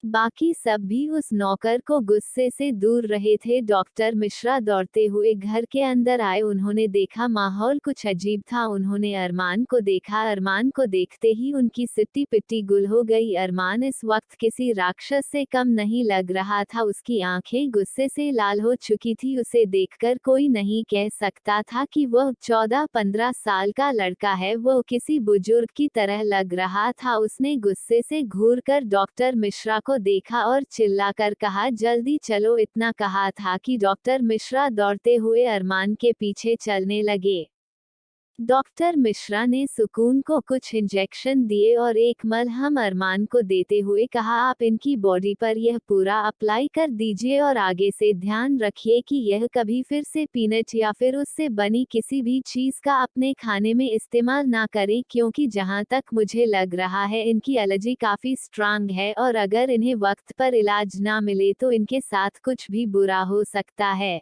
बाकी सब भी उस नौकर को गुस्से से दूर रहे थे। डॉक्टर मिश्रा दौड़ते हुए घर के अंदर आए। उन्होंने देखा माहौल कुछ अजीब था। उन्होंने अरमान को देखा। अरमान को देखते ही उनकी सिट्टी पिट्टी गुल हो गई। अरमान इस वक्त किसी राक्षस से कम नहीं लग रहा था। उसकी आंखें गुस्से से लाल हो चुकी थी। उसे देखकर कोई नहीं कह सकता था कि वह 14-15 साल का लड़का है। वह किसी बुजुर्ग की तरह लग रहा था। उसने गुस्से से घूरकर डॉक्टर मिश्रा को देखा और चिल्लाकर कहा, जल्दी चलो। इतना कहा था कि डॉक्टर मिश्रा दौड़ते हुए अरमान के पीछे चलने लगे। डॉक्टर मिश्रा ने सुकून को कुछ इंजेक्शन दिए और एक मलहम अरमान को देते हुए कहा, आप इनकी बॉडी पर यह पूरा अप्लाई कर दीजिए और आगे से ध्यान रखिए कि यह कभी फिर से पीनट या फिर उससे बनी किसी भी चीज का अपने खाने में इस्तेमाल ना करें, क्योंकि जहां तक मुझे लग रहा है इनकी एलर्जी काफी स्ट्रांग है और अगर इन्हें वक्त पर इलाज ना मिले तो इनके साथ कुछ भी बुरा हो सकता है।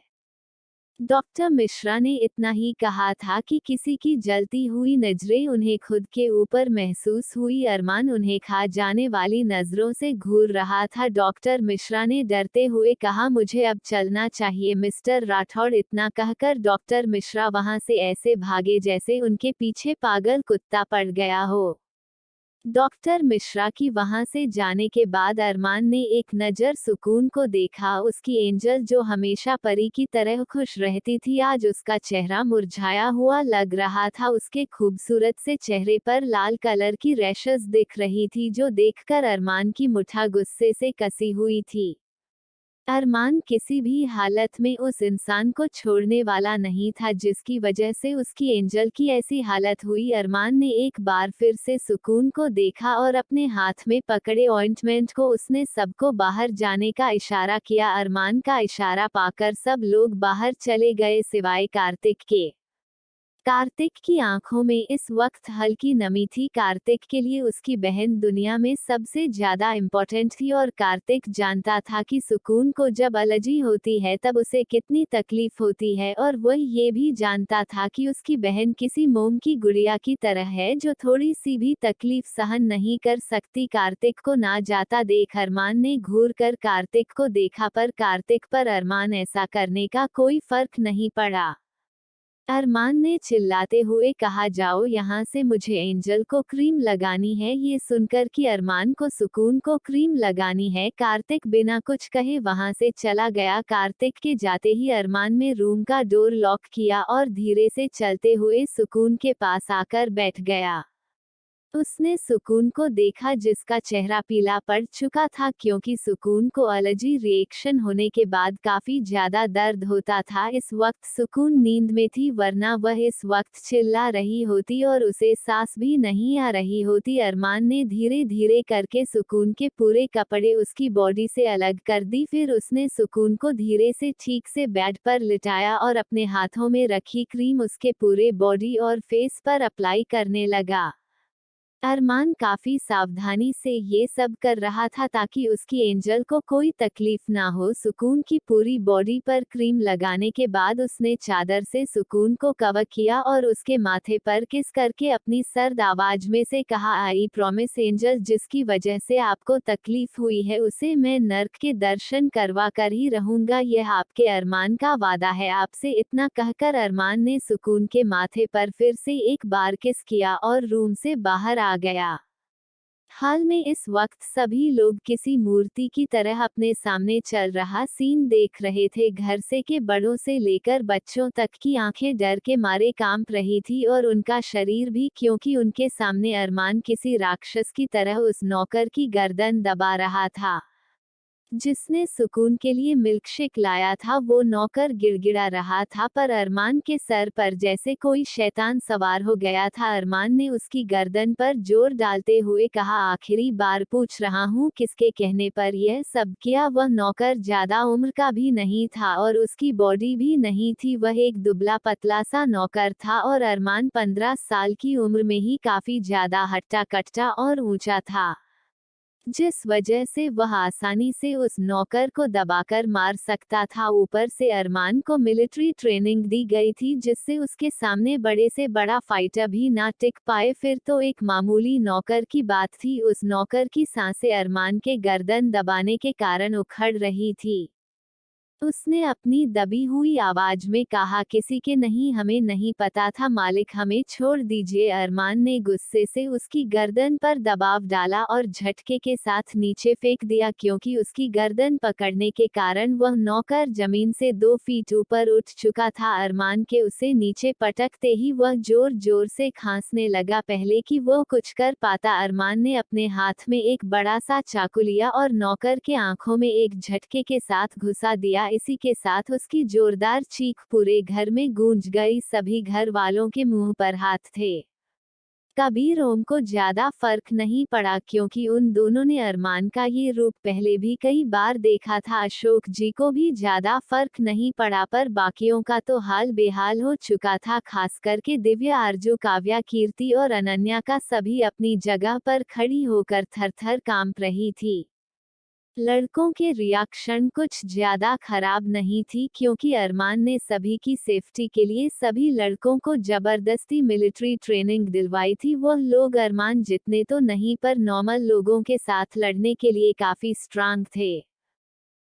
डॉक्टर मिश्रा ने इतना ही कहा था कि किसी की जलती हुई नजरें उन्हें खुद के ऊपर महसूस हुई। अरमान उन्हें खा जाने वाली नजरों से घूर रहा था। डॉक्टर मिश्रा ने डरते हुए कहा, मुझे अब चलना चाहिए मिस्टर राठौड़। इतना कहकर डॉक्टर मिश्रा वहां से ऐसे भागे जैसे उनके पीछे पागल कुत्ता पड़ गया हो। डॉक्टर मिश्रा की वहां से जाने के बाद अरमान ने एक नज़र सुकून को देखा। उसकी एंजल जो हमेशा परी की तरह खुश रहती थी, आज उसका चेहरा मुरझाया हुआ लग रहा था। उसके खूबसूरत से चेहरे पर लाल कलर की रैशेस दिख रही थी, जो देखकर अरमान की मुठ्ठा गुस्से से कसी हुई थी। अरमान किसी भी हालत में उस इंसान को छोड़ने वाला नहीं था जिसकी वजह से उसकी एंजल की ऐसी हालत हुई। अरमान ने एक बार फिर से सुकून को देखा और अपने हाथ में पकड़े ऑइंटमेंट को उसने सबको बाहर जाने का इशारा किया। अरमान का इशारा पाकर सब लोग बाहर चले गए सिवाय कार्तिक के। कार्तिक की आंखों में इस वक्त हल्की नमी थी। कार्तिक के लिए उसकी बहन दुनिया में सबसे ज्यादा इम्पोर्टेंट थी और कार्तिक जानता था कि सुकून को जब एलर्जी होती है तब उसे कितनी तकलीफ होती है, और वह ये भी जानता था कि उसकी बहन किसी मोम की गुड़िया की तरह है जो थोड़ी सी भी तकलीफ सहन नहीं कर सकती। कार्तिक को ना जाता देख अरमान ने घूर कर कार्तिक को देखा, पर कार्तिक पर अरमान ऐसा करने का कोई फर्क नहीं पड़ा। अरमान ने चिल्लाते हुए कहा, जाओ यहाँ से, मुझे एंजल को क्रीम लगानी है। ये सुनकर कि अरमान को सुकून को क्रीम लगानी है, कार्तिक बिना कुछ कहे वहाँ से चला गया। कार्तिक के जाते ही अरमान ने रूम का डोर लॉक किया और धीरे से चलते हुए सुकून के पास आकर बैठ गया। उसने सुकून को देखा जिसका चेहरा पीला पड़ चुका था क्योंकि सुकून को एलर्जी रिएक्शन होने के बाद काफी ज्यादा दर्द होता था। इस वक्त सुकून नींद में थी, वरना वह इस वक्त चिल्ला रही होती और उसे सांस भी नहीं आ रही होती। अरमान ने धीरे धीरे करके सुकून के पूरे कपड़े उसकी बॉडी से अलग कर दी। फिर उसने सुकून को धीरे से ठीक से बेड पर लिटाया और अपने हाथों में रखी क्रीम उसके पूरे बॉडी और फेस पर अप्लाई करने लगा। अरमान काफी सावधानी से ये सब कर रहा था ताकि उसकी एंजल को कोई तकलीफ ना हो। सुकून की पूरी बॉडी पर क्रीम लगाने के बाद उसने चादर से सुकून को कवर किया और उसके माथे पर किस करके अपनी सर्द आवाज में से कहा, आई प्रॉमिस एंजल, जिसकी वजह से आपको तकलीफ हुई है उसे मैं नर्क के दर्शन करवा कर ही रहूंगा। यह आपके अरमान का वादा है आपसे। इतना कहकर अरमान ने सुकून के माथे पर फिर से एक बार किस किया और रूम से बाहर आ गया। हाल में इस वक्त सभी लोग किसी मूर्ति की तरह अपने सामने चल रहा सीन देख रहे थे। घर से के बड़ों से लेकर बच्चों तक की आंखें डर के मारे कांप रही थी और उनका शरीर भी, क्योंकि उनके सामने अरमान किसी राक्षस की तरह उस नौकर की गर्दन दबा रहा था जिसने सुकून के लिए मिल्कशेक लाया था। वो नौकर गिड़गिड़ा रहा था, पर अरमान के सर पर जैसे कोई शैतान सवार हो गया था। अरमान ने उसकी गर्दन पर जोर डालते हुए कहा, आखिरी बार पूछ रहा हूँ, किसके कहने पर यह सब किया? वह नौकर ज्यादा उम्र का भी नहीं था और उसकी बॉडी भी नहीं थी। वह एक दुबला पतला सा नौकर था और अरमान 15 साल की उम्र में ही काफी ज्यादा हट्टा कट्टा और ऊंचा था, जिस वजह से वह आसानी से उस नौकर को दबाकर मार सकता था। ऊपर से अरमान को मिलिट्री ट्रेनिंग दी गई थी जिससे उसके सामने बड़े से बड़ा फाइटर भी ना टिक पाए। फिर तो एक मामूली नौकर की बात थी, उस नौकर की सांसें अरमान के गर्दन दबाने के कारण उखड़ रही थी। उसने अपनी दबी हुई आवाज में कहा, किसी के नहीं, हमें नहीं पता था मालिक, हमें छोड़ दीजिए। अरमान ने गुस्से से उसकी गर्दन पर दबाव डाला और झटके के साथ नीचे फेंक दिया, क्योंकि उसकी गर्दन पकड़ने के कारण वह नौकर जमीन से 2 फीट ऊपर उठ चुका था। अरमान के उसे नीचे पटकते ही वह जोर जोर से खांसने लगा। पहले कि वो कुछ कर पाता, अरमान ने अपने हाथ में एक बड़ा सा चाकू लिया और नौकर के आंखों में एक झटके के साथ घुसा दिया। इसी के साथ उसकी जोरदार चीख पूरे घर में गूंज गई। सभी घर वालों के मुंह पर हाथ थे। कबीर ओम को ज्यादा फर्क नहीं पड़ा क्योंकि उन दोनों ने अरमान का ये रूप पहले भी कई बार देखा था। अशोक जी को भी ज्यादा फर्क नहीं पड़ा, पर बाकियों का तो हाल बेहाल हो चुका था। खास करके दिव्या, आरजू, काव्या, कीर्ति और अनन्या का सभी अपनी जगह पर खड़ी होकर थर-थर कांप रही थी। लड़कों के रिएक्शन कुछ ज्यादा खराब नहीं थी क्योंकि अरमान ने सभी की सेफ्टी के लिए सभी लड़कों को जबरदस्ती मिलिट्री ट्रेनिंग दिलवाई थी। वह लोग अरमान जितने तो नहीं, पर नॉर्मल लोगों के साथ लड़ने के लिए काफी स्ट्रांग थे।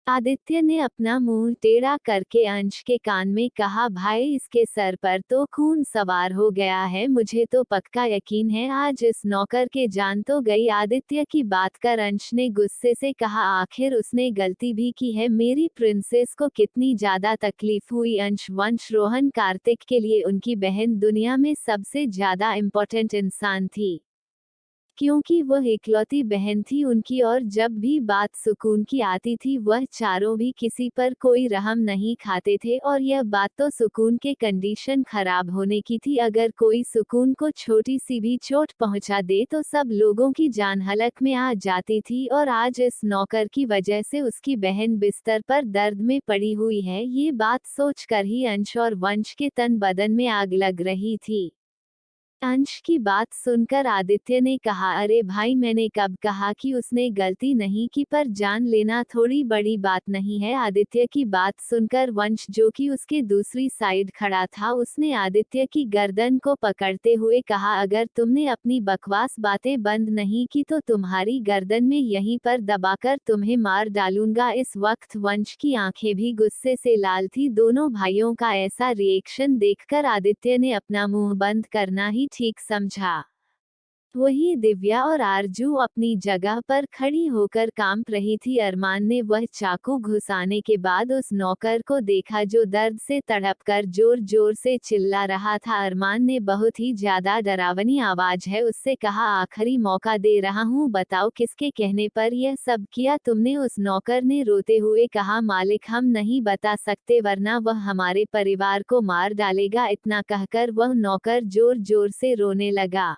आदित्य ने अपना मुंह टेढ़ा करके अंश के कान में कहा, भाई इसके सर पर तो खून सवार हो गया है, मुझे तो पक्का यकीन है आज इस नौकर के जान तो गई। आदित्य की बात कर अंश ने गुस्से से कहा, आखिर उसने गलती भी की है, मेरी प्रिंसेस को कितनी ज्यादा तकलीफ हुई। अंश, वंश, रोहन, कार्तिक के लिए उनकी बहन दुनिया में सबसे ज्यादा इम्पोर्टेंट इंसान थी। क्योंकि वह इकलौती बहन थी उनकी और जब भी बात सुकून की आती थी वह चारों भी किसी पर कोई रहम नहीं खाते थे और यह बात तो सुकून के कंडीशन खराब होने की थी। अगर कोई सुकून को छोटी सी भी चोट पहुंचा दे तो सब लोगों की जान हलक में आ जाती थी और आज इस नौकर की वजह से उसकी बहन बिस्तर पर दर्द में पड़ी हुई है, ये बात सोचकर ही अंश और वंश के तन बदन में आग लग रही थी। अंश की बात सुनकर आदित्य ने कहा, अरे भाई मैंने कब कहा कि उसने गलती नहीं की, पर जान लेना थोड़ी बड़ी बात नहीं है। आदित्य की बात सुनकर वंश जो कि उसके दूसरी साइड खड़ा था उसने आदित्य की गर्दन को पकड़ते हुए कहा, अगर तुमने अपनी बकवास बातें बंद नहीं की तो तुम्हारी गर्दन में यहीं पर दबाकर तुम्हें मार डालूंगा। इस वक्त वंश की आंखें भी गुस्से से लाल थी। दोनों भाइयों का ऐसा रिएक्शन देखकर आदित्य ने अपना मुंह बंद करना ही ठीक समझा। वही दिव्या और आरजू अपनी जगह पर खड़ी होकर कांप रही थी। अरमान ने वह चाकू घुसाने के बाद उस नौकर को देखा जो दर्द से तड़पकर जोर जोर से चिल्ला रहा था। अरमान ने बहुत ही ज्यादा डरावनी आवाज है उससे कहा, आखिरी मौका दे रहा हूँ, बताओ किसके कहने पर यह सब किया तुमने। उस नौकर ने रोते हुए कहा, मालिक हम नहीं बता सकते वरना वह हमारे परिवार को मार डालेगा। इतना कहकर वह नौकर जोर जोर से रोने लगा।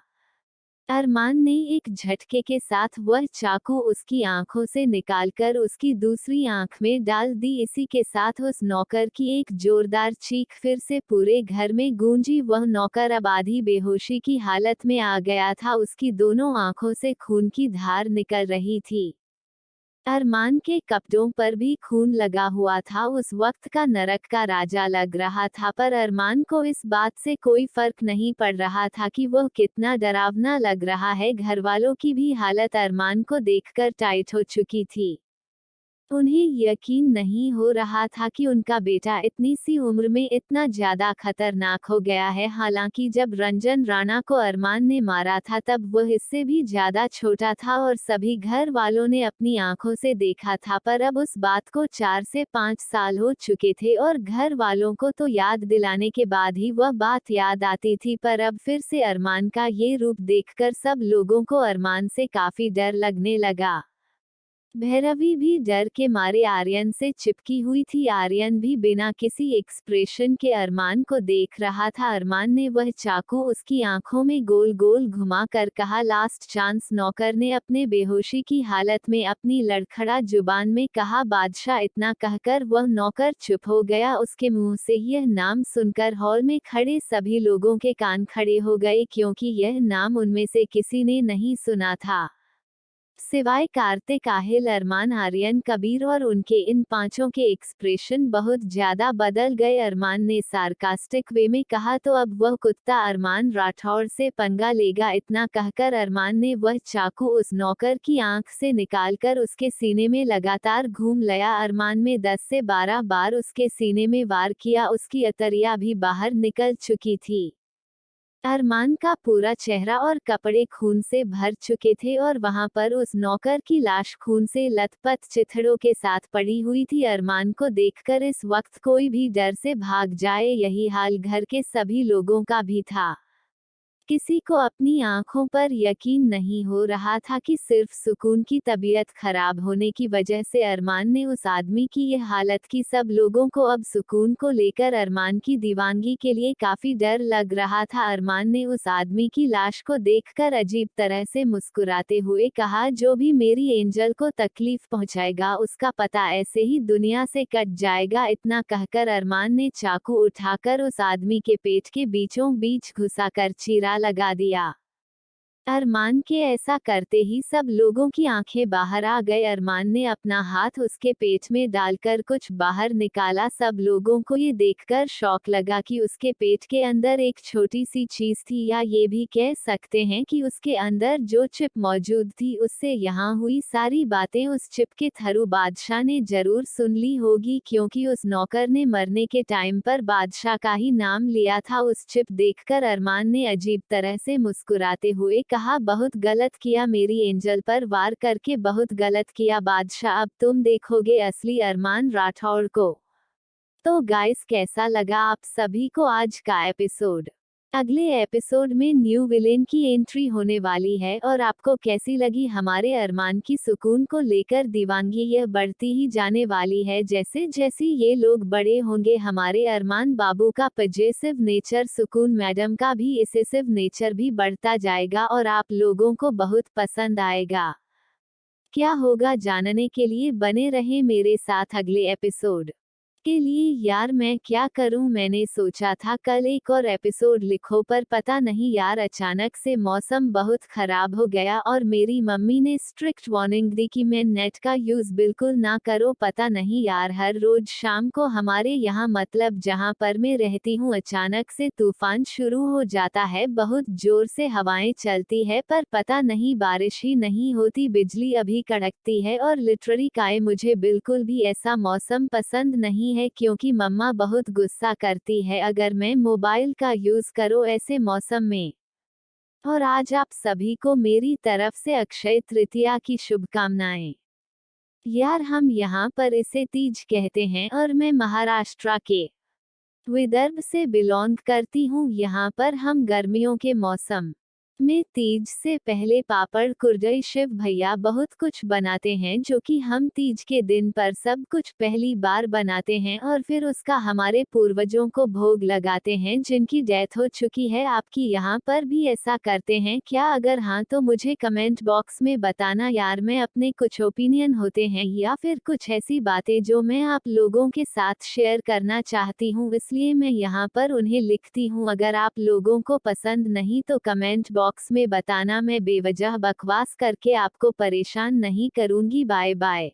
अरमान ने एक झटके के साथ वह चाकू उसकी आंखों से निकालकर उसकी दूसरी आंख में डाल दी। इसी के साथ उस नौकर की एक जोरदार चीख फिर से पूरे घर में गूंजी। वह नौकर अब आधी बेहोशी की हालत में आ गया था, उसकी दोनों आंखों से खून की धार निकल रही थी। अरमान के कपड़ों पर भी खून लगा हुआ था। उस वक्त का नरक का राजा लग रहा था, पर अरमान को इस बात से कोई फर्क नहीं पड़ रहा था कि वह कितना डरावना लग रहा है। घरवालों की भी हालत अरमान को देखकर टाइट हो चुकी थी। उन्हें यकीन नहीं हो रहा था कि उनका बेटा इतनी सी उम्र में इतना ज्यादा खतरनाक हो गया है। हालांकि जब रंजन राणा को अरमान ने मारा था तब वह इससे भी ज्यादा छोटा था और सभी घर वालों ने अपनी आंखों से देखा था, पर अब उस बात को 4 से 5 साल हो चुके थे और घर वालों को तो याद दिलाने के बाद ही वह बात याद आती थी। पर अब फिर से अरमान का ये रूप देखकर सब लोगों को अरमान से काफी डर लगने लगा। भैरवी भी डर के मारे आर्यन से चिपकी हुई थी। आर्यन भी बिना किसी एक्सप्रेशन के अरमान को देख रहा था। अरमान ने वह चाकू उसकी आंखों में गोल गोल घुमा कर कहा, लास्ट चांस। नौकर ने अपने बेहोशी की हालत में अपनी लड़खड़ा जुबान में कहा, बादशाह। इतना कहकर वह नौकर चुप हो गया। उसके मुंह से यह नाम सुनकर हॉल में खड़े सभी लोगों के कान खड़े हो गए, क्योंकि यह नाम उनमें से किसी ने नहीं सुना था सिवाय कार्तिक, आहिल, अरमान, आर्यन, कबीर और उनके इन पांचों के एक्सप्रेशन बहुत ज्यादा बदल गए। अरमान ने सार्कास्टिक वे में कहा, तो अब वह कुत्ता अरमान राठौड़ से पंगा लेगा। इतना कहकर अरमान ने वह चाकू उस नौकर की आंख से निकालकर उसके सीने में लगातार घूम लिया। अरमान में 10 से 12 बार उसके सीने में वार किया। उसकी अतरिया भी बाहर निकल चुकी थी। अरमान का पूरा चेहरा और कपड़े खून से भर चुके थे और वहां पर उस नौकर की लाश खून से लथपथ चिथड़ों के साथ पड़ी हुई थी। अरमान को देखकर इस वक्त कोई भी डर से भाग जाए, यही हाल घर के सभी लोगों का भी था। किसी को अपनी आंखों पर यकीन नहीं हो रहा था कि सिर्फ सुकून की तबीयत खराब होने की वजह से अरमान ने उस आदमी की यह हालत की। सब लोगों को अब सुकून को लेकर अरमान की दीवानगी के लिए काफी डर लग रहा था। अरमान ने उस आदमी की लाश को देखकर अजीब तरह से मुस्कुराते हुए कहा, जो भी मेरी एंजल को तकलीफ पहुंचाएगा उसका पता ऐसे ही दुनिया से कट जाएगा। इतना कहकर अरमान ने चाकू उठाकर उस आदमी के पेट के बीचों बीच घुसाकर चीरा लगा दिया। अरमान के ऐसा करते ही सब लोगों की आंखें बाहर आ गए। अरमान ने अपना हाथ उसके पेट में डालकर कुछ बाहर निकाला। सब लोगों को ये देखकर शौक लगा कि उसके पेट के अंदर एक छोटी सी चीज थी, या ये भी कह सकते हैं कि उसके अंदर जो चिप मौजूद थी उससे यहाँ हुई सारी बातें उस चिप के थ्रू बादशाह ने जरूर सुन ली होगी, क्योंकि उस नौकर ने मरने के टाइम पर बादशाह का ही नाम लिया था। उस चिप देखकर अरमान ने अजीब तरह से मुस्कुराते हुए कहा, बहुत गलत किया, मेरी एंजल पर वार करके बहुत गलत किया बादशाह। अब तुम देखोगे असली अरमान राठौड़ को। तो गाइस, कैसा लगा आप सभी को आज का एपिसोड? अगले एपिसोड में न्यू विलेन की एंट्री होने वाली है और आपको कैसी लगी हमारे अरमान की सुकून को लेकर दीवानगी यह बढ़ती ही जाने वाली है। जैसे जैसे ये लोग बड़े होंगे हमारे अरमान बाबू का पजेसिव नेचर, सुकून मैडम का भी इसेसिव नेचर भी बढ़ता जाएगा और आप लोगों को बहुत पसंद आएगा। क्या होगा जानने के लिए बने रहे मेरे साथ अगले एपिसोड के लिए। यार मैं क्या करूं, मैंने सोचा था कल एक और एपिसोड लिखो पर पता नहीं यार अचानक से मौसम बहुत खराब हो गया और मेरी मम्मी ने स्ट्रिक्ट वार्निंग दी कि मैं नेट का यूज बिल्कुल ना करो। पता नहीं यार हर रोज शाम को हमारे यहाँ मतलब जहाँ पर मैं रहती हूँ अचानक से तूफान शुरू हो जाता है, बहुत जोर से हवाएं चलती है पर पता नहीं बारिश ही नहीं होती, बिजली अभी कड़कती है और लिटरली काय मुझे बिल्कुल भी ऐसा मौसम पसंद नहीं है क्योंकि मम्मा बहुत गुस्सा करती है अगर मैं मोबाइल का यूज करो ऐसे मौसम में। और आज आप सभी को मेरी तरफ से अक्षय तृतीया की शुभकामनाएं। यार हम यहाँ पर इसे तीज कहते हैं और मैं महाराष्ट्र के विदर्भ से बिलोंग करती हूँ। यहाँ पर हम गर्मियों के मौसम में तीज से पहले पापड़, कुरडई, शिव भैया बहुत कुछ बनाते हैं जो कि हम तीज के दिन पर सब कुछ पहली बार बनाते हैं और फिर उसका हमारे पूर्वजों को भोग लगाते हैं जिनकी डेथ हो चुकी है। आपकी यहाँ पर भी ऐसा करते हैं क्या? अगर हाँ तो मुझे कमेंट बॉक्स में बताना यार। मैं अपने कुछ ओपिनियन होते हैं या फिर कुछ ऐसी बातें जो मैं आप लोगों के साथ शेयर करना चाहती हूँ, इसलिए मैं यहाँ पर उन्हें लिखती हूँ। अगर आप लोगों को पसंद नहीं तो कमेंट बॉक्स में बताना, मैं बेवजह बकवास करके आपको परेशान नहीं करूंगी। Bye bye.